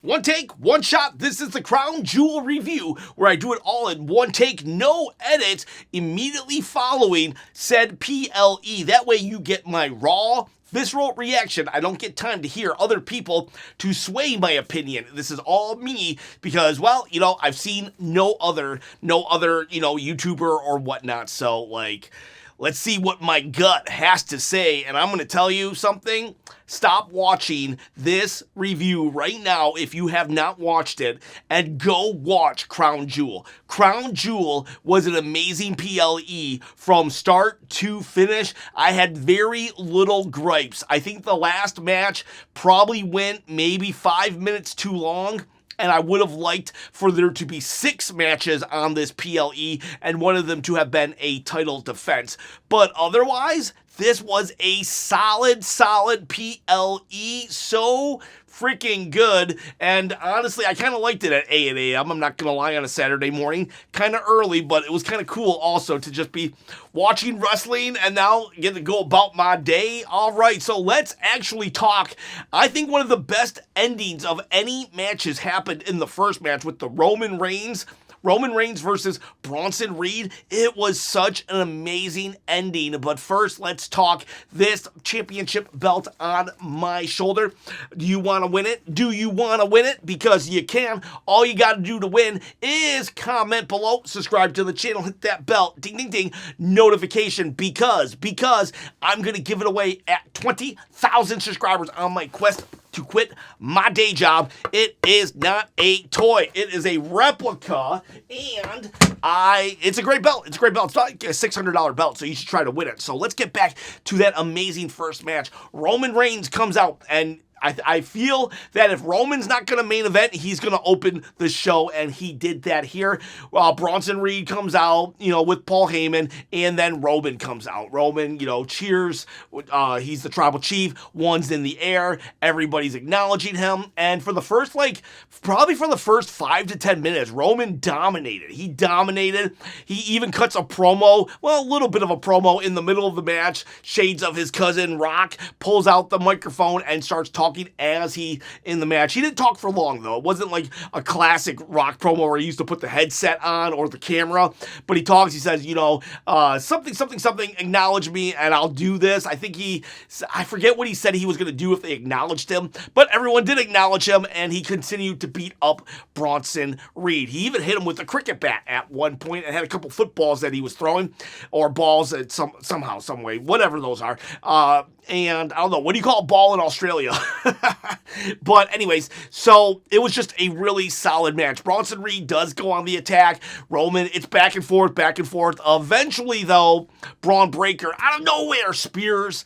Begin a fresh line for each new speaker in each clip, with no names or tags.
One take, one shot. This is the Crown Jewel review where I do it all in one take, no edits, immediately following said PLE. That way you get my raw, visceral reaction. I don't get time to hear other people to sway my opinion. This is all me because, well, I've seen no other, YouTuber or whatnot. So, let's see what my gut has to say. And I'm going to tell you something. Stop watching this review right now if you have not watched it and go watch Crown Jewel. Crown Jewel was an amazing PLE from start to finish. I had very little gripes. I think the last match probably went maybe 5 minutes too long. And I would have liked for there to be 6 matches on this PLE and one of them to have been a title defense. But otherwise, this was a solid PLE. So freaking good. And honestly, I kind of liked it at 8 a.m. I'm not going to lie, on a Saturday morning. Kind of early, but it was kind of cool also to just be watching wrestling and now get to go about my day. All right, so let's actually talk. I think one of the best endings of any matches happened in the first match with the Roman Reigns versus Bronson Reed. It was such an amazing ending. But first, let's talk this championship belt on my shoulder. Do you want to win it? Do you want to win it? Because you can. All you got to do to win is comment below, subscribe to the channel, hit that bell, ding, ding, ding, notification, because I'm going to give it away at 20,000 subscribers on my quest to quit my day job. It is not a toy. It is a replica, and it's a great belt. It's a great belt. It's not like a $600 belt, so you should try to win it. So let's get back to that amazing first match. Roman Reigns comes out, and I feel that if Roman's not going to main event, he's going to open the show, and he did that here. Bronson Reed comes out, with Paul Heyman, and then Roman comes out. Roman, cheers. He's the tribal chief. One's in the air. Everybody's acknowledging him, and for the first, probably for the first 5 to 10 minutes, Roman dominated. He dominated. He even cuts a promo, a little bit of a promo in the middle of the match. Shades of his cousin Rock pulls out the microphone and starts talking as he in the match. He didn't talk for long, though. It wasn't like a classic Rock promo where he used to put the headset on or the camera, but he talks. He says, something, acknowledge me and I'll do this. I forget what he said he was going to do if they acknowledged him, but everyone did acknowledge him, and he continued to beat up Bronson Reed. He even hit him with a cricket bat at one point and had a couple footballs that he was throwing, or balls at somehow, some way, whatever those are. And I don't know, what do you call a ball in Australia? But anyways, so it was just a really solid match. Bronson Reed does go on the attack. Roman, it's back and forth. Eventually, though, Braun Breaker, out of nowhere, spears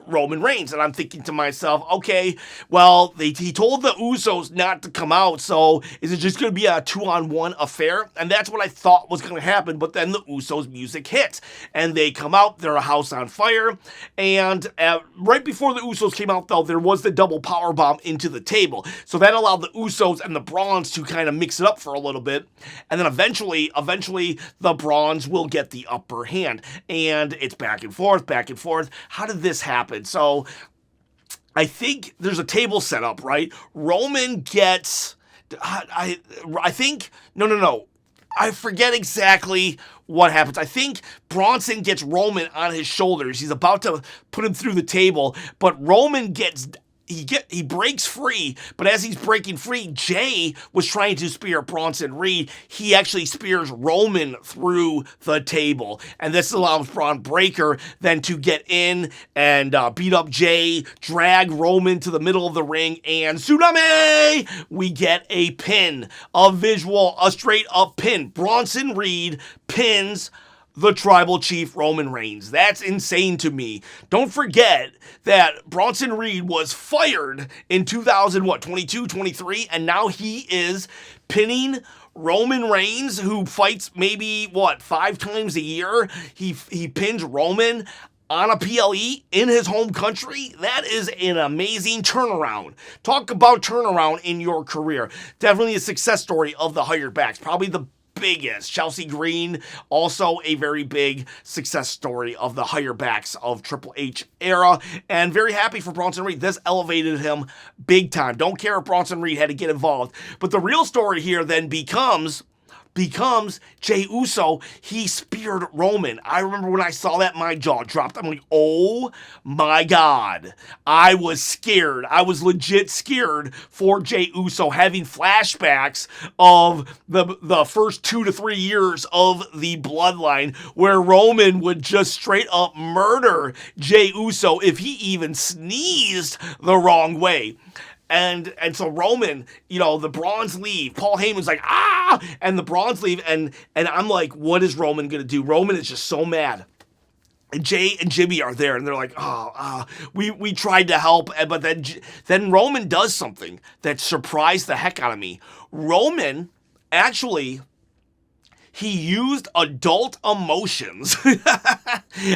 Roman Reigns. And I'm thinking to myself, okay, well, he told the Usos not to come out, so is it just going to be a 2-on-1 affair? And that's what I thought was going to happen, but then the Usos music hits, and they come out, they're a house on fire, and right before the Usos came out, though, there was the double powerbomb into the table, so that allowed the Usos and the Brawns to kind of mix it up for a little bit, and then eventually, the Brawns will get the upper hand, and it's back and forth. How did this happen? So I think there's a table set up, right? Roman gets, I think, no. I forget exactly what happens. I think Bronson gets Roman on his shoulders. He's about to put him through the table, but Roman he breaks free, but as he's breaking free, Jay was trying to spear Bronson Reed. He actually spears Roman through the table, and this allows Braun Breaker then to get in and beat up Jay, drag Roman to the middle of the ring, and tsunami! We get a pin, a straight up pin. Bronson Reed pins the tribal chief Roman Reigns. That's insane to me. Don't forget that Bronson Reed was fired in 2022, 23, and now he is pinning Roman Reigns, who fights maybe 5 times a year. He pins Roman on a PLE in his home country. That is an amazing turnaround. Talk about turnaround in your career. Definitely a success story of the hired backs. Probably the biggest. Chelsea Green, also a very big success story of the higher backs of Triple H era, and very happy for Bronson Reed. This elevated him big time. Don't care if Bronson Reed had to get involved. But the real story here then becomes Jey Uso. He speared Roman. I remember when I saw that, my jaw dropped. I'm like, oh my God. I was scared. I was legit scared for Jey Uso, having flashbacks of the first 2 to 3 years of the bloodline, where Roman would just straight up murder Jey Uso if he even sneezed the wrong way. And so Roman, the Brawns leave. Paul Heyman's like, and the Brawns leave. And I'm like, what is Roman going to do? Roman is just so mad. And Jay and Jimmy are there, and they're like, we tried to help. But then Roman does something that surprised the heck out of me. Roman actually... he used adult emotions.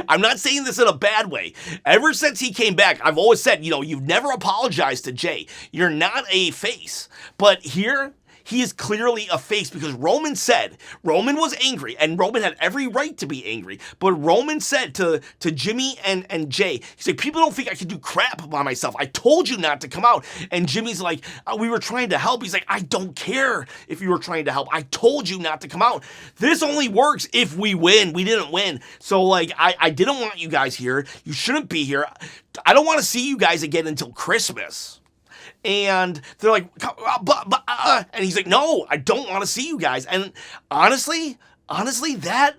I'm not saying this in a bad way. Ever since he came back, I've always said, you've never apologized to Jay. You're not a face. But here, he is clearly a face, because Roman was angry, and Roman had every right to be angry. But Roman said to Jimmy and Jay, he said, people don't think I can do crap by myself. I told you not to come out. And Jimmy's like, we were trying to help. He's like, I don't care if you were trying to help. I told you not to come out. This only works if we win. We didn't win. So, I didn't want you guys here. You shouldn't be here. I don't want to see you guys again until Christmas. And they're like, and he's like, no, I don't want to see you guys. And honestly, that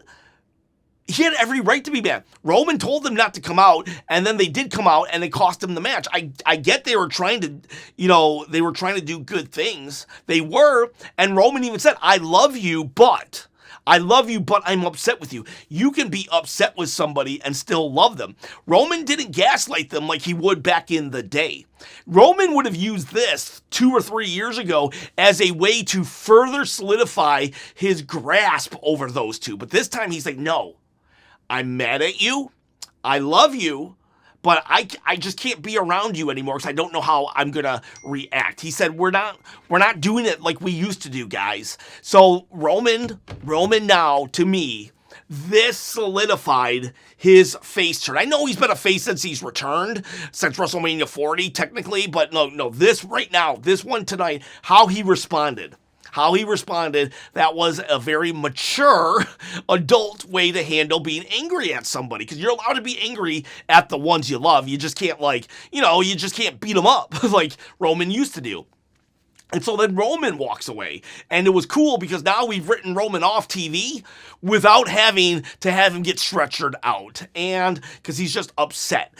he had every right to be mad. Roman told them not to come out, and then they did come out, and it cost him the match. I get they were trying to, do good things. They were, and Roman even said, I love you, but I'm upset with you. You can be upset with somebody and still love them. Roman didn't gaslight them like he would back in the day. Roman would have used this 2 or 3 years ago as a way to further solidify his grasp over those two. But this time he's like, no, I'm mad at you. I love you. But I just can't be around you anymore because I don't know how I'm going to react. He said, we're not doing it like we used to do, guys. So Roman now, to me, this solidified his face turn. I know he's been a face since he's returned, since WrestleMania 40, technically. But no, this right now, this one tonight, how he responded, that was a very mature adult way to handle being angry at somebody, because you're allowed to be angry at the ones you love. You just can't you just can't beat them up like Roman used to do. And so then Roman walks away, and it was cool because now we've written Roman off TV without having to have him get stretchered out, and because he's just upset.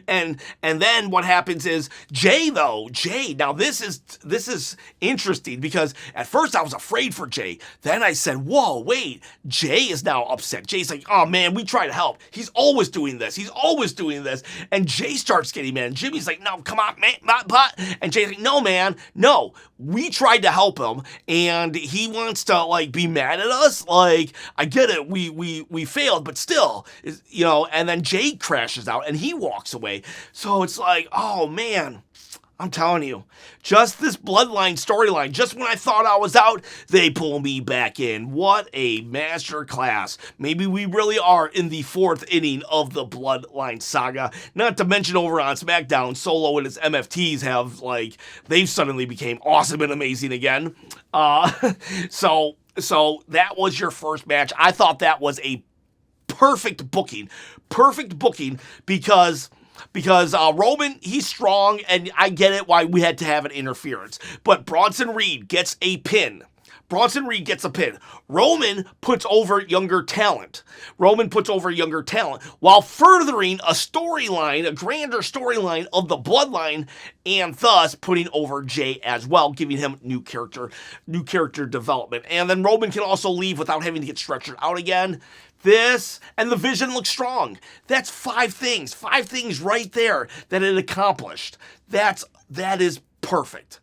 and then what happens is Jay, now this is interesting, because at first I was afraid for Jay. Then I said, whoa, wait, Jay is now upset. Jay's like, oh man, we try to help. He's always doing this. And Jay starts getting mad. And Jimmy's like, no, come on, man, and Jay's like, no, man. No, we tried to help him, and he wants to be mad at us. I get it, we failed, but still, and then Jay crashes out and he walks away. So it's like, oh man, I'm telling you, just this bloodline storyline, just when I thought I was out, they pull me back in. What a master class. Maybe we really are in the 4th inning of the bloodline saga. Not to mention over on SmackDown, Solo and his MFTs have, they've suddenly became awesome and amazing again. So that was your first match. I thought that was a perfect booking because Roman, he's strong, and I get it why we had to have an interference. But Bronson Reed gets a pin. Roman puts over younger talent. While furthering a grander storyline of the bloodline, and thus putting over Jay as well, giving him new character development. And then Roman can also leave without having to get stretchered out again. This, and the vision looks strong. That's 5 things right there that it accomplished. That is perfect.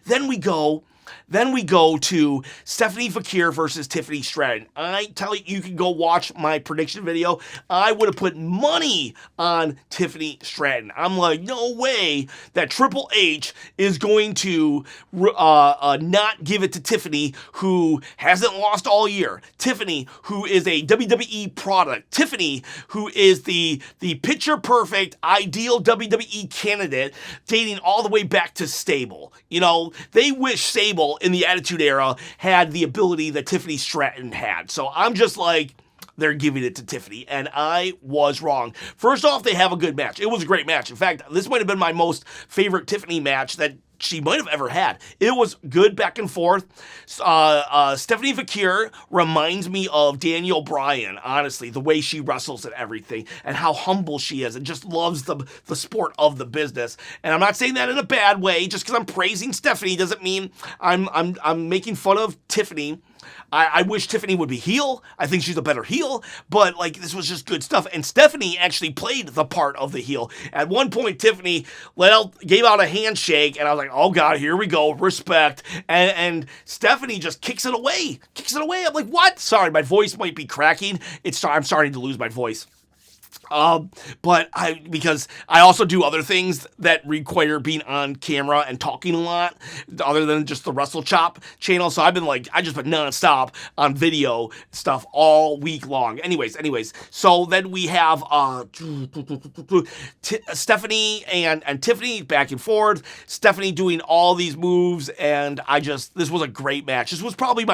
Then we go Then we go to Stephanie Vaquer versus Tiffany Stratton. I tell you, you can go watch my prediction video. I would have put money on Tiffany Stratton. I'm like, no way that Triple H is going to not give it to Tiffany, who hasn't lost all year. Tiffany, who is a WWE product. Tiffany, who is the picture-perfect, ideal WWE candidate, dating all the way back to Stable. You know, they wish Stable in the Attitude Era had the ability that Tiffany Stratton had. So I'm just like, they're giving it to Tiffany, and I was wrong. First off, they have a good match. It was a great match. In fact, this might have been my most favorite Tiffany match that she might have ever had. It was good back and forth. Stephanie Vaquer reminds me of Daniel Bryan, honestly, the way she wrestles and everything, and how humble she is, and just loves the sport of the business. And I'm not saying that in a bad way. Just because I'm praising Stephanie doesn't mean I'm making fun of Tiffany. I wish Tiffany would be heel. I think she's a better heel, but like, this was just good stuff. And Stephanie actually played the part of the heel. At one point, Tiffany gave out a handshake, and I was like, oh God, here we go, respect. And Stephanie just kicks it away. I'm like, what? Sorry, my voice might be cracking. I'm starting to lose my voice. But because I also do other things that require being on camera and talking a lot, other than just the Wrestle Chop channel. So I've been like, I just been nonstop on video stuff all week long. Anyways, so then we have Stephanie and Tiffany back and forth. Stephanie doing all these moves, and this was a great match. This was probably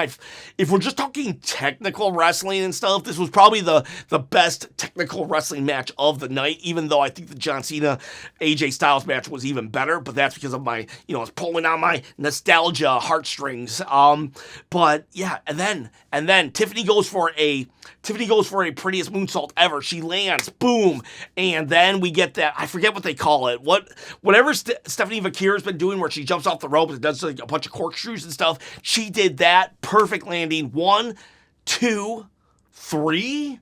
if we're just talking technical wrestling and stuff, this was probably the best technical wrestling match of the night, even though I think the John Cena AJ Styles match was even better, but that's because of my, it's pulling on my nostalgia heartstrings. But yeah, and then Tiffany goes for a prettiest moonsault ever. She lands, boom, and then we get that, I forget what they call it, whatever Stephanie Vaquer has been doing, where she jumps off the rope and does like a bunch of corkscrews and stuff. She did that, perfect landing. 1, 2, 3.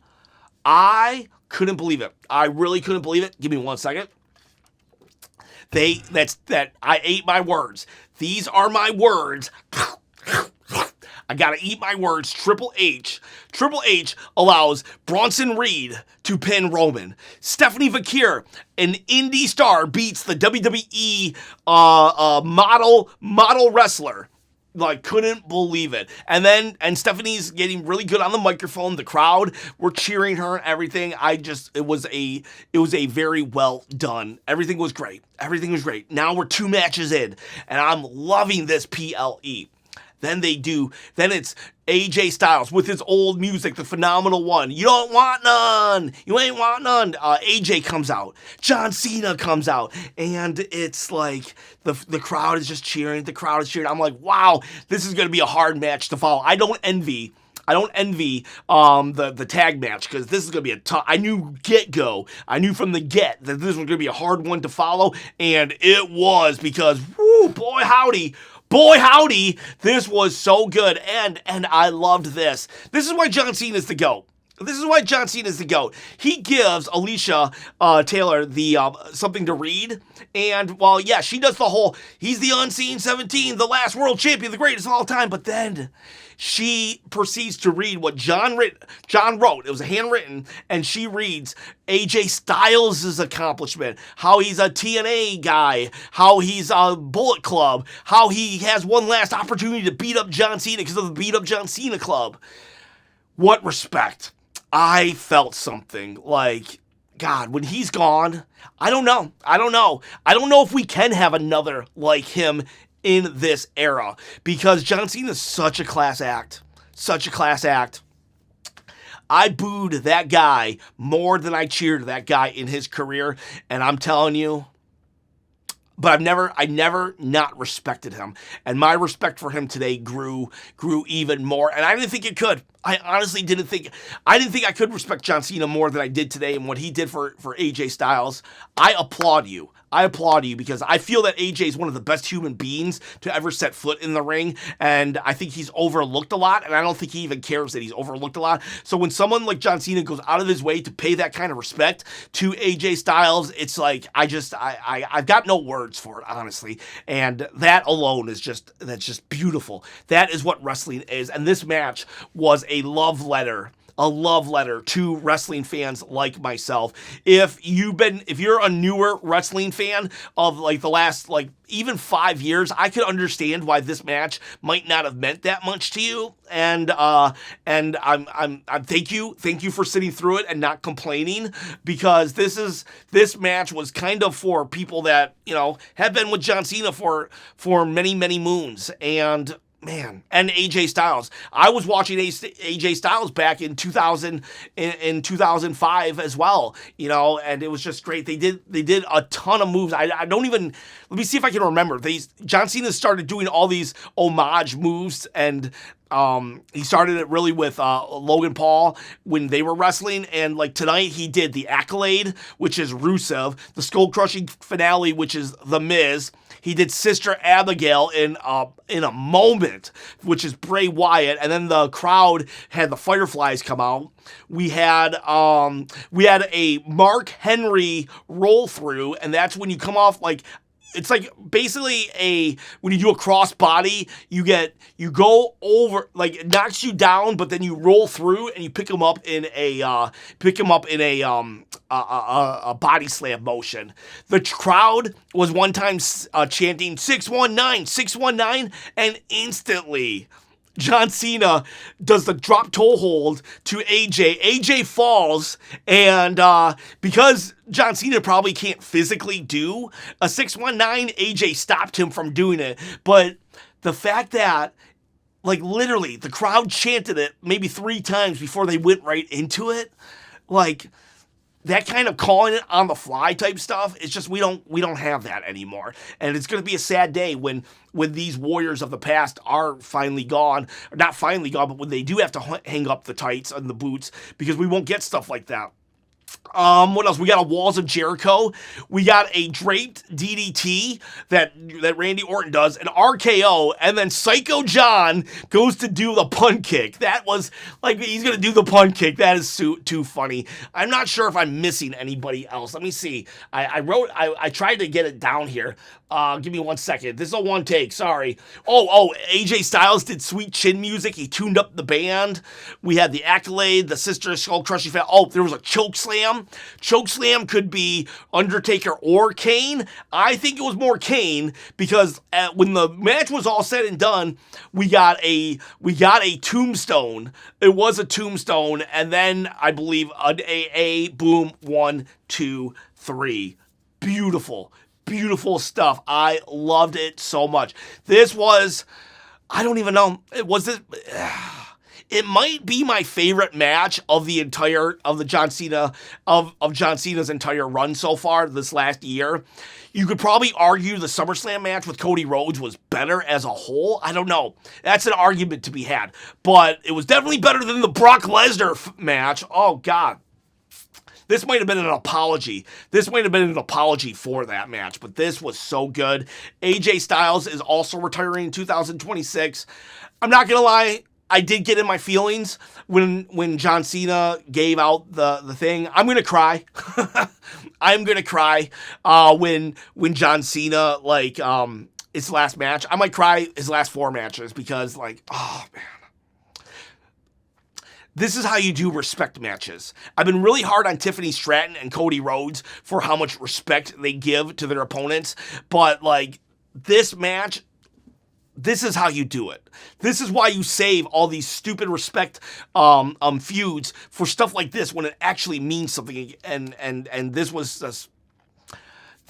I couldn't believe it. I really couldn't believe it. Give me 1 second. I ate my words. These are my words. I gotta eat my words. Triple H allows Bronson Reed to pin Roman. Stephanie Vaquer, an indie star, beats the WWE model wrestler. Like, couldn't believe it. And Stephanie's getting really good on the microphone. The crowd were cheering her and everything. It was a very well done. Everything was great. Now we're 2 matches in, and I'm loving this PLE. Then it's AJ Styles with his old music, the Phenomenal One. You don't want none. You ain't want none. AJ comes out. John Cena comes out. And it's like the crowd is just cheering. The crowd is cheering. I'm like, wow, this is going to be a hard match to follow. I don't envy the tag match, because this is going to be a tough. I knew from the get that this was going to be a hard one to follow. And it was, because, woo, boy howdy, this was so good, and I loved this. This is why John Cena is the GOAT. He gives Alicia Taylor the something to read, and while, yeah, she does the whole, he's the unseen 17, the last world champion, the greatest of all time, but then she proceeds to read what John wrote. It was handwritten, and she reads AJ Styles' accomplishment, how he's a TNA guy, how he's a Bullet Club, how he has one last opportunity to beat up John Cena because of the Beat Up John Cena Club. What respect. I felt something like, God, when he's gone, I don't know. I don't know if we can have another like him in this era, because John Cena is such a class act. I booed that guy more than I cheered that guy in his career, and I'm telling you, but I never not respected him. And my respect for him today grew even more. And I didn't think it could. I honestly didn't think I could respect John Cena more than I did today, and what he did for AJ Styles. I applaud you. I applaud you because I feel that AJ is one of the best human beings to ever set foot in the ring, and I think he's overlooked a lot, and I don't think he even cares that he's overlooked a lot. So when someone like John Cena goes out of his way to pay that kind of respect to AJ Styles, it's like I've got no words for it, honestly. And that alone is that's just beautiful. That is what wrestling is, and this match was a love letter to wrestling fans like myself. If you're a newer wrestling fan of like the last like even 5 years, I could understand why this match might not have meant that much to you. And I'm thank you for sitting through it and not complaining, because this match was kind of for people that, you know, have been with John Cena for many moons. And man, and AJ Styles. I was watching AJ Styles back in 2005 as well, you know, and it was just great. They did a ton of moves. I don't even, let me see if I can remember. John Cena started doing all these homage moves, and he started it really with Logan Paul when they were wrestling, and like tonight he did the Accolade, which is Rusev, the Skull Crushing Finale, which is The Miz. He did Sister Abigail in a moment, which is Bray Wyatt, and then the crowd had the Fireflies come out. We had a Mark Henry roll through, and that's when you come off like, it's like basically when you do a cross body, you go over, like it knocks you down, but then you roll through and you pick him up in a body slam motion. The crowd was one time chanting 619, 619, and instantly John Cena does the drop toe hold to AJ. AJ falls, and because John Cena probably can't physically do a 619, AJ stopped him from doing it. But the fact that, like, literally the crowd chanted it maybe 3 times before they went right into it, like, that kind of calling it on the fly type stuff, it's just we don't have that anymore. And it's going to be a sad day when these warriors of the past are finally gone. Or not finally gone, but when they do have to hang up the tights and the boots, because we won't get stuff like that. What else? We got a Walls of Jericho. We got a draped DDT that Randy Orton does, an RKO, and then Psycho John goes to do the punt kick. That was like, he's gonna do the punt kick. That is too funny. I'm not sure if I'm missing anybody else. Let me see. I tried to get it down here. Give me 1 second. This is a one take. Sorry. Oh, AJ Styles did sweet chin music. He tuned up the band. We had the Accolade, the Sister Skull Crushing. There was a choke slam. Choke slam could be Undertaker or Kane. I think it was more Kane, because when the match was all said and done, we got a tombstone. It was a tombstone, and then I believe an AA. Boom. 1, 2, 3. Beautiful stuff. I loved it so much. This was, I don't even know. It might be my favorite match of John Cena's entire run so far this last year. You could probably argue the SummerSlam match with Cody Rhodes was better as a whole. I don't know. That's an argument to be had. But it was definitely better than the Brock Lesnar match. Oh, God. This might have been an apology. For that match, but this was so good. AJ Styles is also retiring in 2026. I'm not going to lie. I did get in my feelings when John Cena gave out the thing. I'm going to cry. I'm going to cry when John Cena, like, his last match. I might cry his last 4 matches, because, like, oh, man. This is how you do respect matches. I've been really hard on Tiffany Stratton and Cody Rhodes for how much respect they give to their opponents, but, like, this match, this is how you do it. This is why you save all these stupid respect feuds for stuff like this when it actually means something. And this was just,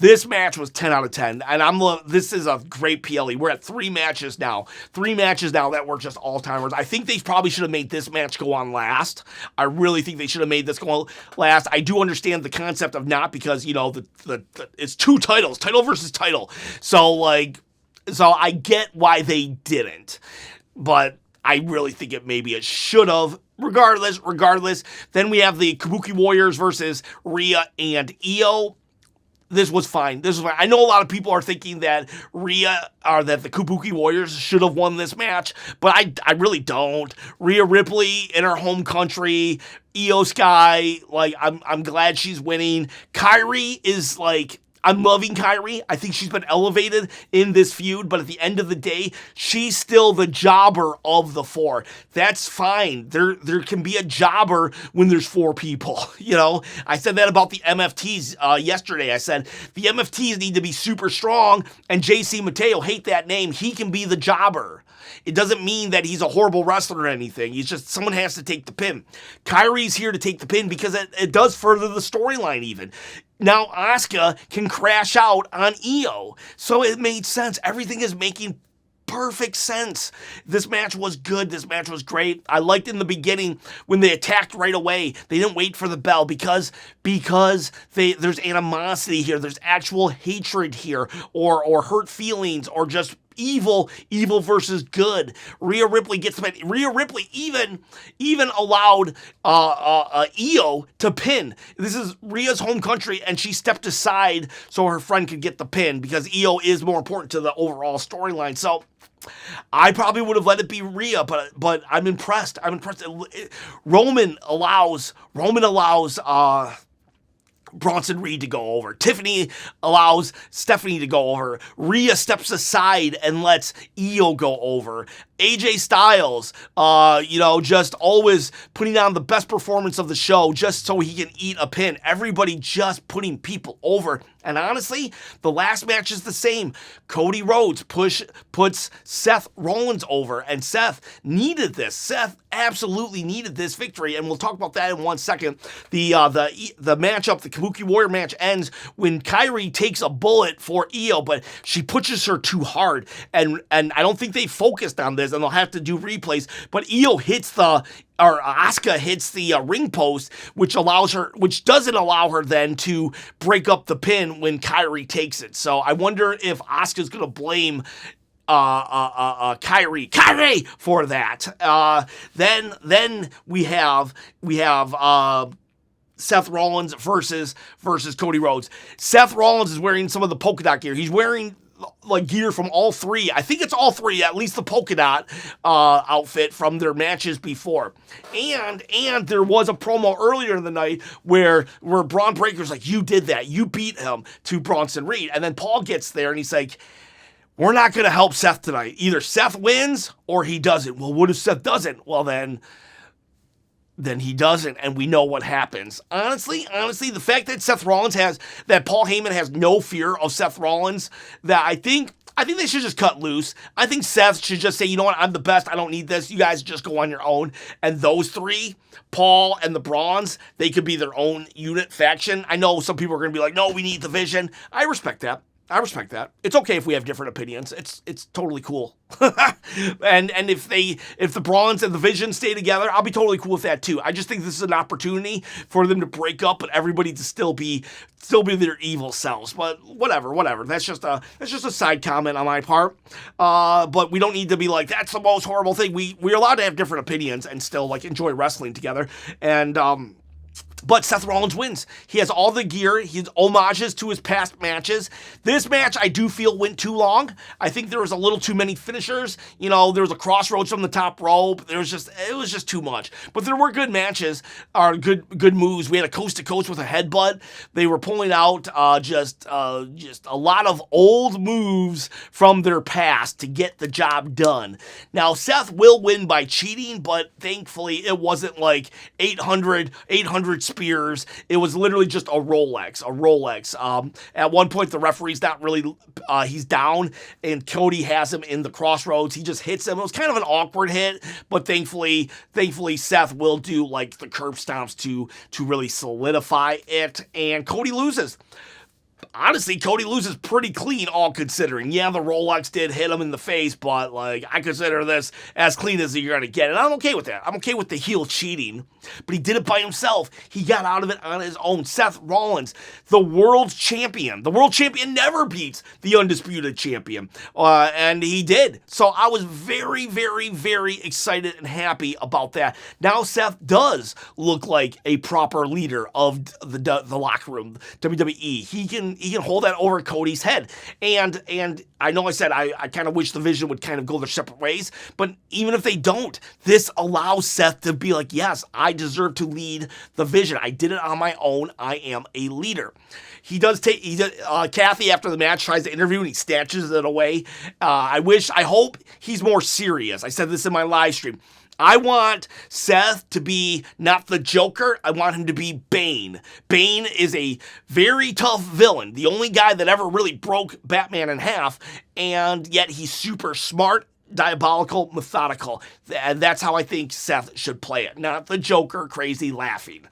this match was 10 out of 10. And this is a great PLE. We're at 3 matches now. 3 matches now that were just all-timers. I think they probably should have made this match go on last. I really think they should have made this go on last. I do understand the concept of not, because, you know, it's 2 titles, title versus title. So I get why they didn't, but I really think it should have. Regardless. Then we have the Kabuki Warriors versus Rhea and IYO. This was fine. This was fine. I know a lot of people are thinking that that the Kabuki Warriors should have won this match, but I really don't. Rhea Ripley in her home country, IYO SKY, like, I'm glad she's winning. Kairi is, like, I'm loving Kairi. I think she's been elevated in this feud, but at the end of the day, she's still the jobber of the four. That's fine. There can be a jobber when there's four people, you know? I said that about the MFTs yesterday. I said the MFTs need to be super strong, and JC Mateo, hate that name, he can be the jobber. It doesn't mean that he's a horrible wrestler or anything. He's just, someone has to take the pin. Kairi's here to take the pin because it does further the storyline even. Now Asuka can crash out on IYO. So it made sense. Everything is making perfect sense. This match was good. This match was great. I liked in the beginning when they attacked right away. They didn't wait for the bell because there's animosity here. There's actual hatred here, or hurt feelings, or just evil versus good. Rhea Ripley gets the pin. Rhea Ripley even allowed IYO to pin. This is Rhea's home country, and she stepped aside so her friend could get the pin because IYO is more important to the overall storyline. So I probably would have let it be Rhea, but I'm impressed. Roman allows Bronson Reed to go over. Tiffany allows Stephanie to go over. Rhea steps aside and lets IYO go over. AJ Styles, just always putting on the best performance of the show just so he can eat a pin. Everybody just putting people over. And honestly, the last match is the same. Cody Rhodes puts Seth Rollins over, and Seth needed this. Seth absolutely needed this victory, and we'll talk about that in 1 second. The matchup, the Kabuki Warrior match, ends when Kairi takes a bullet for IYO, but she pushes her too hard, and I don't think they focused on this, and they'll have to do replays, but IYO hits Asuka hits the ring post, which doesn't allow her then to break up the pin when Kairi takes it. So I wonder if Asuka's gonna blame Kairi for that. Then we have Seth Rollins versus Cody Rhodes. Seth Rollins is wearing some of the polka dot gear. He's wearing like gear from all three. I think it's all three, at least the polka dot outfit from their matches before. And there was a promo earlier in the night where Braun Breaker's like, you did that. You beat him to Bronson Reed. And then Paul gets there and he's like, we're not going to help Seth tonight. Either Seth wins or he doesn't. Well, what if Seth doesn't? Well, then he doesn't, and we know what happens. Honestly, the fact that Paul Heyman has no fear of Seth Rollins, that I think they should just cut loose. I think Seth should just say, you know what, I'm the best, I don't need this, you guys just go on your own. And those three, Paul and the Brawns, they could be their own unit faction. I know some people are going to be like, no, we need the Vision. I respect that. It's okay if we have different opinions. It's totally cool. and if the Brawns and the Vision stay together, I'll be totally cool with that too. I just think this is an opportunity for them to break up, but everybody to still be their evil selves. But whatever. That's just a side comment on my part. But we don't need to be like, that's the most horrible thing. We're allowed to have different opinions and still like enjoy wrestling together. And but Seth Rollins wins. He has all the gear. He has homages to his past matches. This match, I do feel, went too long. I think there was a little too many finishers. You know, there was a crossroads from the top rope. It was just too much. But there were good matches, or good moves. We had a coast to coast with a headbutt. They were pulling out just a lot of old moves from their past to get the job done. Now, Seth will win by cheating, but thankfully it wasn't like 800 spears. It was literally just a Rolex. At one point, the referee's not really, he's down, and Cody has him in the crossroads. He just hits him. It was kind of an awkward hit, but thankfully Seth will do like the curb stomps to really solidify it, and Cody loses. Honestly, Cody loses pretty clean, all considering. Yeah, the Rolex did hit him in the face, but like, I consider this as clean as you're gonna get, and I'm okay with that. I'm okay with the heel cheating, but he did it by himself. He got out of it on his own. Seth Rollins, the world champion. The world champion never beats the undisputed champion, and he did. So I was very, very, very excited and happy about that. Now Seth does look like a proper leader of the locker room, WWE. can hold that over Cody's head. And I know I said I kind of wish the Vision would kind of go their separate ways, but even if they don't, this allows Seth to be like, yes, I deserve to lead the Vision. I did it on my own. I am a leader. Kathy after the match tries to interview and he snatches it away. I hope he's more serious. I said this in my live stream. I want Seth to be not the Joker. I want him to be Bane. Bane is a very tough villain. The only guy that ever really broke Batman in half, and yet he's super smart, diabolical, methodical. And that's how I think Seth should play it. Not the Joker, crazy, laughing.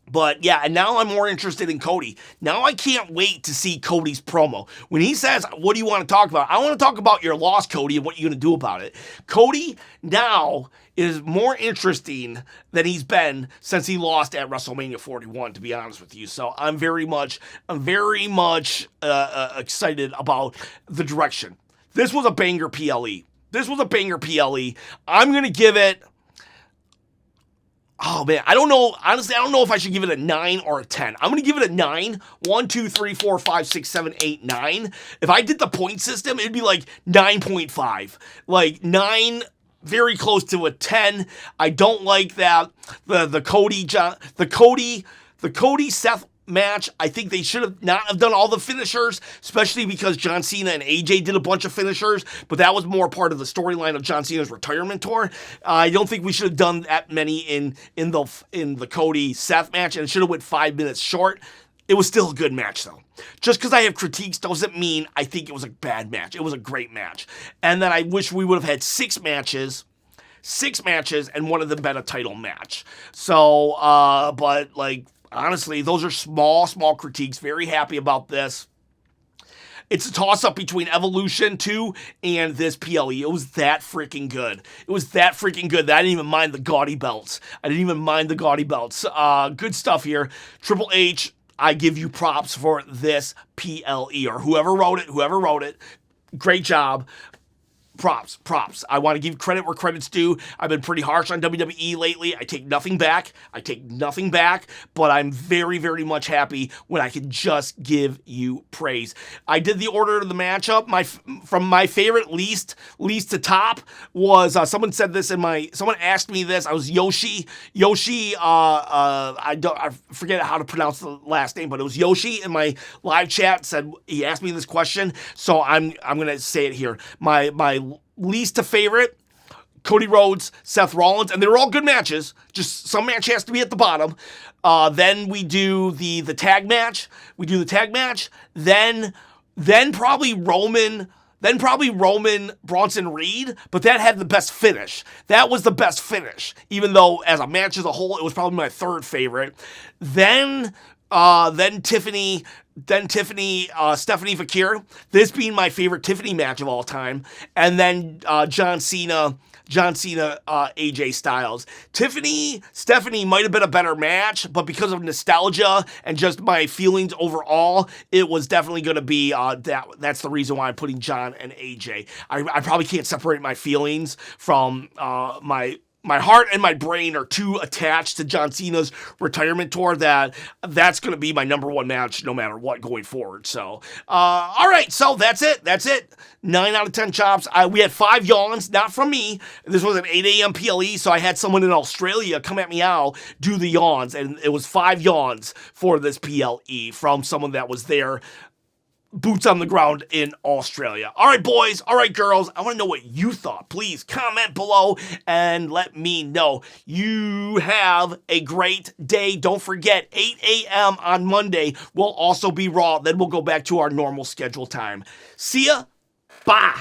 But yeah, and now I'm more interested in Cody. Now I can't wait to see Cody's promo. When he says, what do you want to talk about? I want to talk about your loss, Cody, and what you're going to do about it. Cody now is more interesting than he's been since he lost at WrestleMania 41, to be honest with you. So I'm very much excited about the direction. This was a banger PLE. I'm going to give it... Oh, man, I don't know. Honestly, I don't know if I should give it a 9 or a 10. I'm going to give it a 9. 1, 2, 3, 4, 5, 6, 7, 8, 9. If I did the point system, it'd be like 9.5. Like 9, very close to a 10. I don't like that. The Cody Seth match, I think they should have not have done all the finishers, especially because John Cena and AJ did a bunch of finishers, but that was more part of the storyline of John Cena's retirement tour. I don't think we should have done that many in the Cody Seth match, and it should have went 5 minutes short. It was still a good match, though. Just because I have critiques doesn't mean I think it was a bad match. It was a great match. And then I wish we would have had 6 matches, and one of them been a title match. So, but like, honestly, those are small critiques. Very happy about this. It's a toss-up between Evolution 2 and this PLE. It was that freaking good. That I didn't even mind the gaudy belts. Good stuff here. Triple H, I give you props for this PLE, or whoever wrote it. Great job. Props. I want to give credit where credit's due. I've been pretty harsh on WWE lately. I take nothing back, but I'm very, very much happy when I can just give you praise. I did the order of the matchup. From my favorite least to top was, someone asked me this. I was Yoshi, I forget how to pronounce the last name, but it was Yoshi in my live chat he asked me this question, so I'm going to say it here. My least to favorite, Cody Rhodes, Seth Rollins, and they were all good matches. Just some match has to be at the bottom. Then we do the tag match. Then probably Roman Bronson Reed, but that had the best finish. That was the best finish, even though as a match as a whole, it was probably my third favorite. Then Tiffany, Stephanie Vaquer, this being my favorite Tiffany match of all time, and then John Cena, AJ Styles. Stephanie might have been a better match, but because of nostalgia and just my feelings overall, it was definitely going to be that's the reason why I'm putting John and AJ. I probably can't separate my feelings from my heart and my brain are too attached to John Cena's retirement tour that's going to be my number one match no matter what going forward. So, all right. So that's it. 9 out of 10 chops. We had 5 yawns, not from me. This was an 8 a.m. PLE, so I had someone in Australia come at me out, do the yawns, and it was 5 yawns for this PLE from someone that was there, boots on the ground in Australia. All right, boys. All right, girls. I want to know what you thought. Please comment below and let me know. You have a great day. Don't forget, 8 a.m. on Monday will also be Raw. Then we'll go back to our normal schedule time. See ya. Bye.